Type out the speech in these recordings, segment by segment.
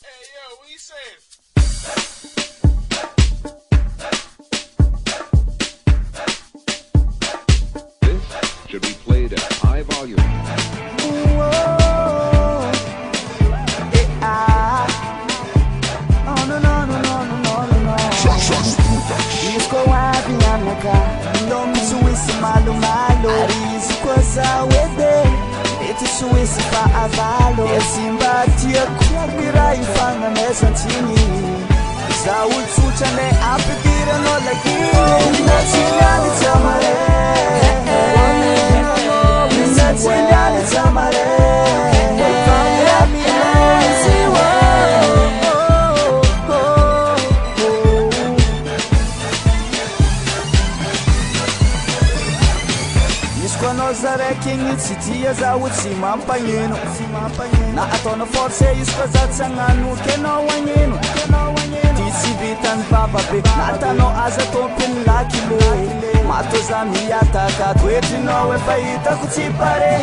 Hey, yo, what you saying? This should be played at high volume. Disco wapi anaka Long Swiss malu malu Arizi koza wede Eti Swiss pa avalo Esimba tia kumbira ifanga mesa ntini Za utsucha ne apikira no lagi Ninachinyani tamare Ninachinyani tamare Zare king city za uchi mampanyeno na atona force isko za tsanganu keno wanyeno tisi bitan baba be natano aza topin lakile mato za miyata ka tweti no we faita kuchipare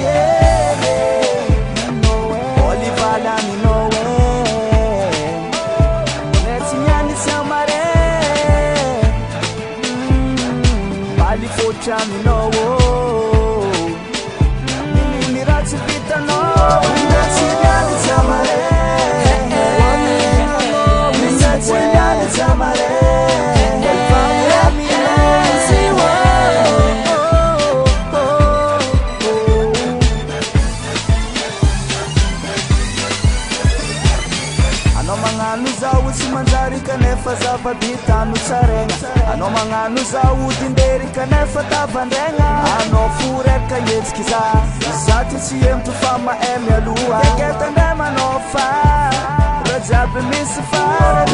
oli bala mi no we netinyani samare bali focha mi no Manzari kanefa zava bitanu tsarenga Ano manganu za udinderi kanefa tavandenga Ano fure kanyetskiza Zati siem tu fama emya lua Egeta ndema no fa Rajabi misi fara